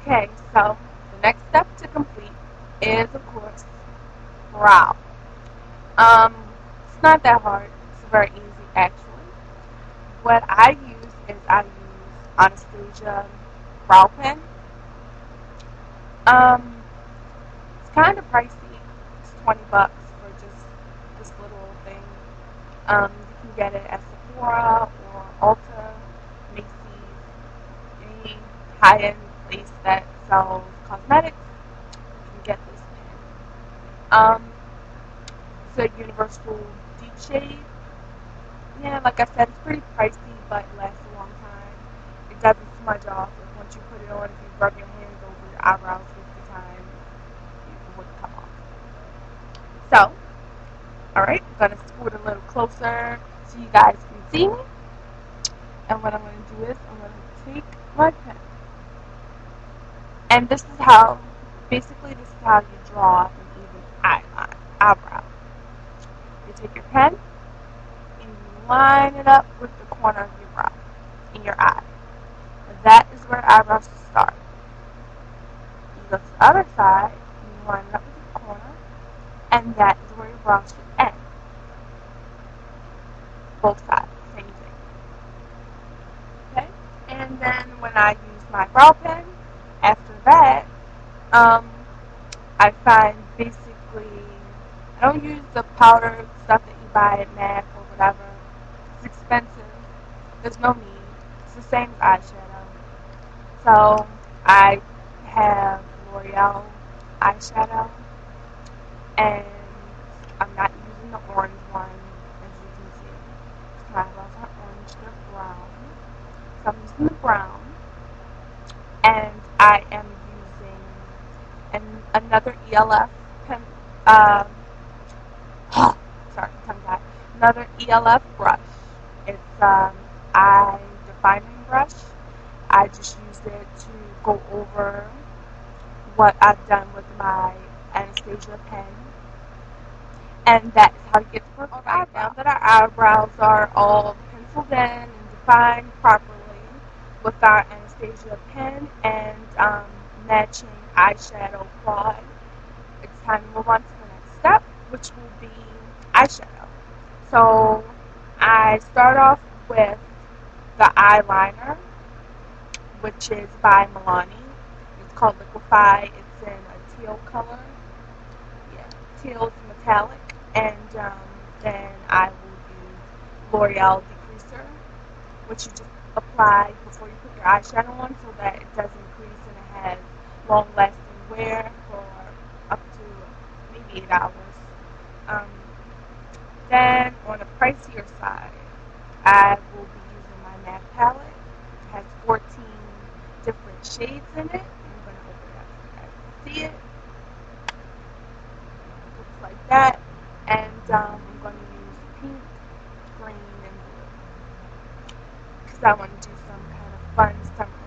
Okay, so the next step to complete is, of course, brow. Um, it's not that hard. It's very easy, actually. What I use is I use Anastasia brow pen. Um, it's kind of pricey. It's $20 for just this little thing. You can get it at Sephora or Ulta, Macy's, any high-end place that sells cosmetics. You can get this pen. It's a universal deep shade. Yeah, like I said, it's pretty pricey, but it lasts a long time. It doesn't smudge off. Like once you put it on, if you rub your hands over your eyebrows 50 times, it wouldn't come off. So, alright, I'm going to scoot a little closer so you guys can see me. And what I'm going to do is I'm going to take my pen. And this is how, basically this is how you draw an even eyebrow. You take your pen and you line it up with the corner of your brow in your eye. And that is where eyebrows start. You go to the other side and you line it up with the corner, and that is where your brows should end. Both sides, same thing. Okay? And then when I use my brow pen, after that, um, I find basically, I don't use the powder stuff that you buy at MAC or whatever. It's expensive. There's no need. It's the same as eyeshadow. So I have L'Oreal eyeshadow, and I'm not using the orange one, as you can see. These eyebrows are orange, they're brown. So I'm using the brown, and I am using another ELF pen, uh, sorry, tongue tied. Another ELF brush. It's eye defining brush. I just use it to go over what I've done with my Anastasia pen, and that is how you get the perfect eyebrow. Now that our eyebrows are all penciled in and defined properly with our Anastasia pen and matching eyeshadow quad, it's time to move on to the next step, which will be eyeshadow. So I start off with the eyeliner, which is by Milani. It's called Liquify. It's in a teal color. Yeah, teal is metallic. And then I will use L'Oreal Decreaser, which you just apply before you put your eyeshadow on so that it doesn't crease and it has long-lasting wear for up to maybe 8 hours. Um, then on the pricier side, I will be using my MAC palette. It has 14 different shades in it. I'm going to open it up so you guys can see it. It looks like that. And I'm going to use pink, green, and blue because I want to do some kind of fun summary.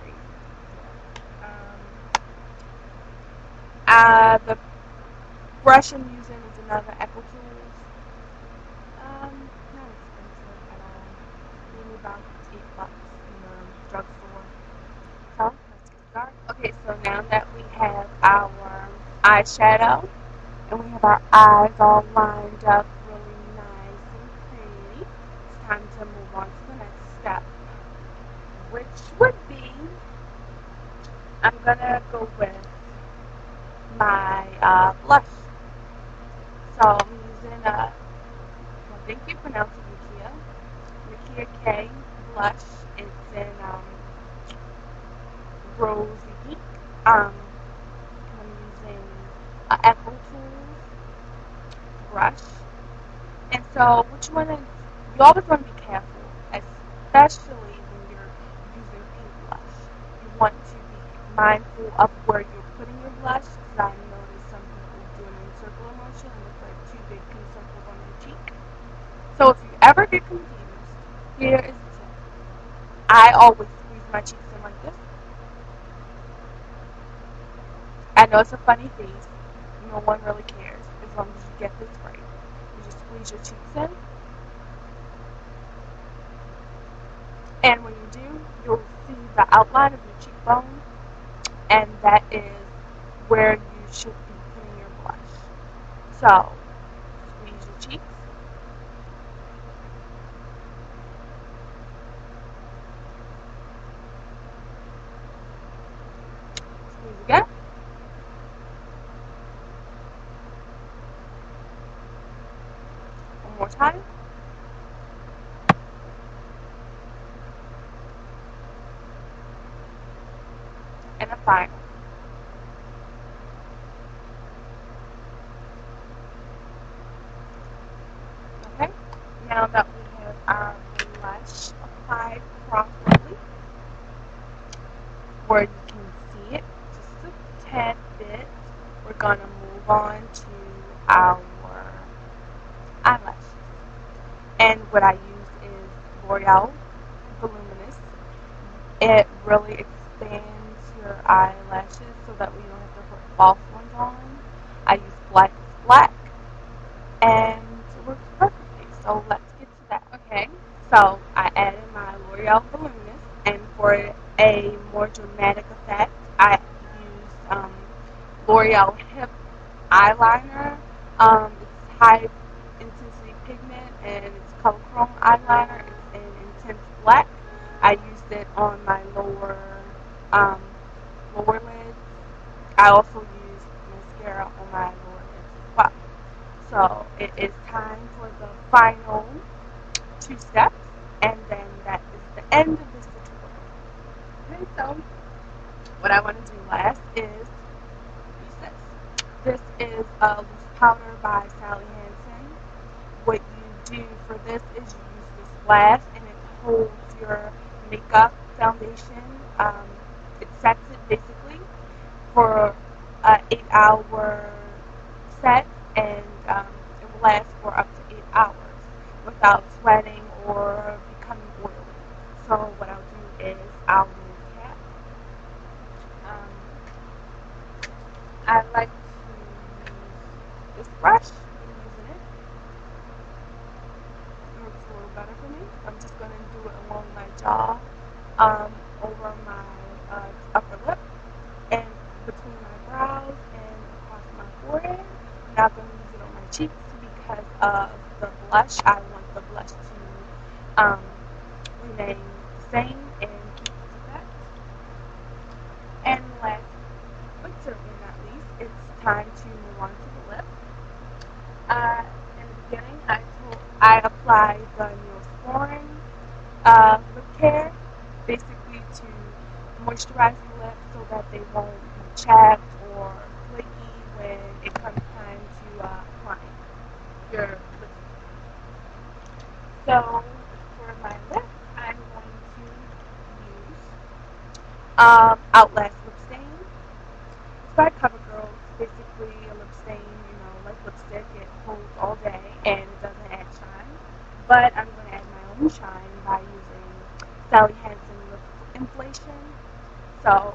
The brush I'm using is another Echo Tools. Not expensive at all. Maybe about $8 in the drugstore. So let's get started. Okay, so now that we have our eyeshadow and we have our eyes all lined up really nice and pretty, it's time to move on to the next step, which would be, I'm gonna go with my blush. So I'm using I think you pronounce it Nakia K blush. It's in rosy pink. I'm using Echo Tools brush. And so what you always want to be careful, especially when you're using pink blush. You want to be mindful of where you're putting your blush, because I noticed some people do an encircle motion and it's like two big pink circles on their cheek. So if you ever get confused, here is the tip. I always squeeze my cheeks in like this. I know it's a funny face. No one really cares as long as you get this right. You just squeeze your cheeks in. And when you do, you'll see the outline of your cheekbone. and that is where you should be putting your blush. So, squeeze your cheeks. Squeeze again. One more time. And a final. Okay? Now that we have our blush applied properly, where you can see it just a tad bit, we're going to move on to our eyelashes. And what I use is L'Oreal Voluminous. It really expands your eyelashes so that we don't have to put false ones on. I use Black is Black, and it works perfectly. So let's get to that. Okay, so I added my L'Oreal Voluminous, and for a more dramatic effect, I used L'Oreal Hip Eyeliner. It's high intensity pigment and it's color chrome eyeliner. It's in intense black. I used it on my um, lower lids. I also used mascara on my lower lids as well. So it is time for the final two steps, and then that is the end of this tutorial. Okay, so what I want to do last is use this. This is a loose powder by Sally Hansen. What you do for this is you use this glass and it holds your makeup foundation. It sets it basically for an 8-hour set, and it will last for up to 8 hours without sweating or becoming oily. So what I'll do is I'll remove the cap. Um, I like to use this brush. I'm using it. It looks a little better for me. I'm just going to do it along my jaw, over my upper lip, and between my brows and across my forehead. I'm not going to use it on my cheeks because of the blush. I want the blush to remain the same and keep its effect. And last but certainly not least, it's time to move on to the lip. In the beginning, I applied the Neosporin lip care, basically to moisturize the lips so that they won't be chapped or flaky when it comes time to applying your lipstick. So for my lips, I'm going to use Outlast Lip Stain. It's by CoverGirl. It's basically a lip stain, like lipstick. It holds all day and it doesn't add shine. But I'm going to add my own shine by using Sally Hansen Lip Inflation. So,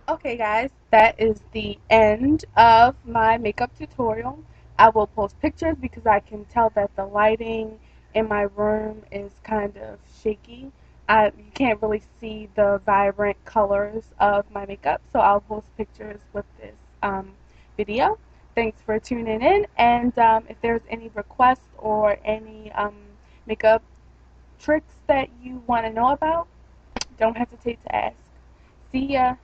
okay guys, that is the end of my makeup tutorial. I will post pictures because I can tell that the lighting in my room is kind of shaky. You can't really see the vibrant colors of my makeup, so I'll post pictures with this video. Thanks for tuning in, and if there's any requests or any makeup tricks that you want to know about, don't hesitate to ask. See ya!